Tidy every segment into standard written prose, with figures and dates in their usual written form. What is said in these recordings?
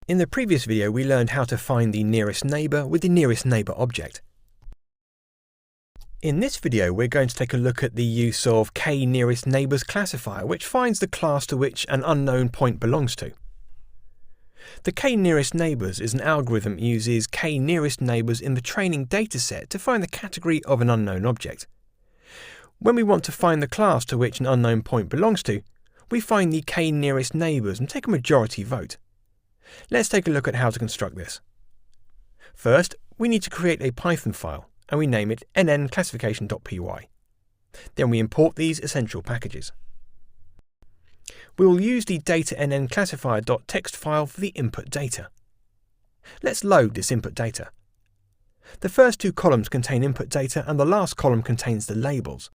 In the previous video, we learned how to find the nearest neighbour with the nearest neighbour object. In this video, we're going to take a look at the use of K-nearest neighbours classifier, which finds the class to which an unknown point belongs to. The K-nearest neighbours is an algorithm that uses K-nearest neighbours in the training dataset to find the category of an unknown object. When we want to find the class to which an unknown point belongs to, we find the K-nearest neighbours and take a majority vote. Let's take a look at how to construct this. First, we need to create a Python file, and we name it nnclassification.py. Then we import these essential packages. We will use the data nnclassifier.txt file for the input data. Let's load this input data. The first two columns contain input data and the last column contains the labels.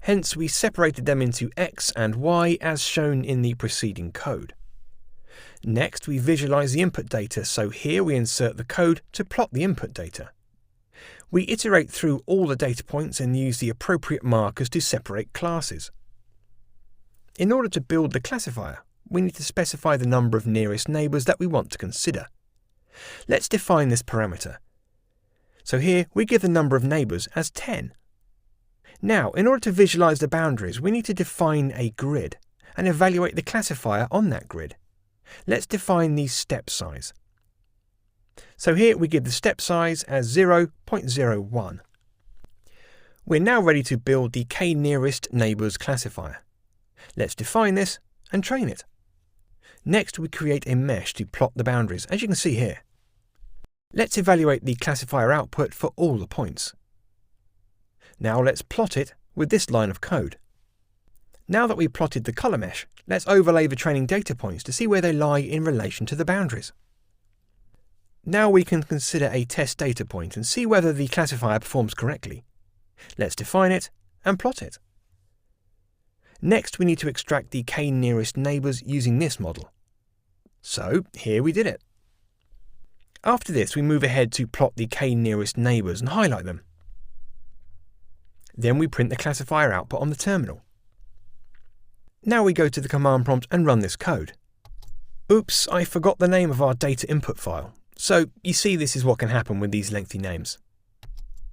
Hence, we separated them into X and Y as shown in the preceding code. Next, we visualize the input data, so here we insert the code to plot the input data. We iterate through all the data points and use the appropriate markers to separate classes. In order to build the classifier, we need to specify the number of nearest neighbours that we want to consider. Let's define this parameter. So here we give the number of neighbours as 10. Now, in order to visualize the boundaries, we need to define a grid and evaluate the classifier on that grid. Let's define the step size. So here we give the step size as 0.01. We're now ready to build the K-nearest neighbours classifier. Let's define this and train it. Next, we create a mesh to plot the boundaries, as you can see here. Let's evaluate the classifier output for all the points. Now let's plot it with this line of code. Now that we've plotted the colour mesh, let's overlay the training data points to see where they lie in relation to the boundaries. Now we can consider a test data point and see whether the classifier performs correctly. Let's define it and plot it. Next, we need to extract the K-nearest neighbours using this model. So here we did it. After this, we move ahead to plot the K-nearest neighbours and highlight them. Then we print the classifier output on the terminal. Now we go to the command prompt and run this code. Oops, I forgot the name of our data input file. So you see, this is what can happen with these lengthy names.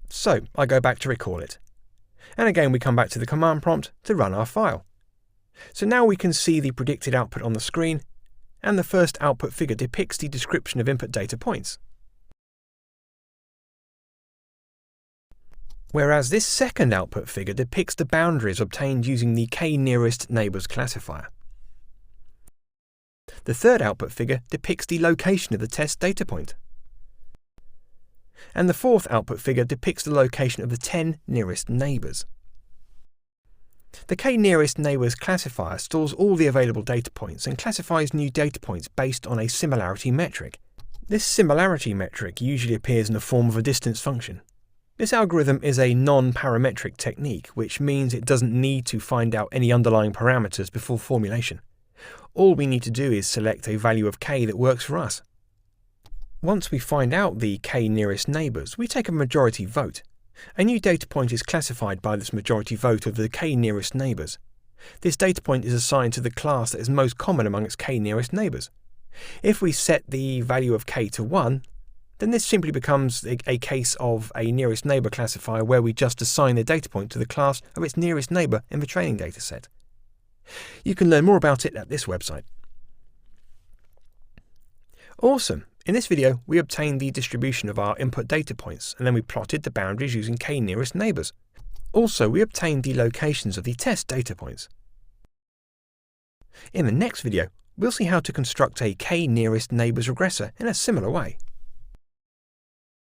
So I go back to recall it. And again we come back to the command prompt to run our file. So now we can see the predicted output on the screen, and the first output figure depicts the description of input data points. Whereas this second output figure depicts the boundaries obtained using the K-nearest neighbours classifier. The third output figure depicts the location of the test data point. And the fourth output figure depicts the location of the 10 nearest neighbours. The K-nearest neighbours classifier stores all the available data points and classifies new data points based on a similarity metric. This similarity metric usually appears in the form of a distance function. This algorithm is a non-parametric technique, which means it doesn't need to find out any underlying parameters before formulation. All we need to do is select a value of k that works for us. Once we find out the K-nearest neighbours, we take a majority vote. A new data point is classified by this majority vote of the K-nearest neighbours. This data point is assigned to the class that is most common among its K-nearest neighbours. If we set the value of k to 1, then this simply becomes a case of a nearest neighbour classifier where we just assign the data point to the class of its nearest neighbour in the training dataset. You can learn more about it at this website. Awesome! In this video, we obtained the distribution of our input data points, and then we plotted the boundaries using K-nearest neighbours. Also, we obtained the locations of the test data points. In the next video, we'll see how to construct a K-nearest neighbours regressor in a similar way.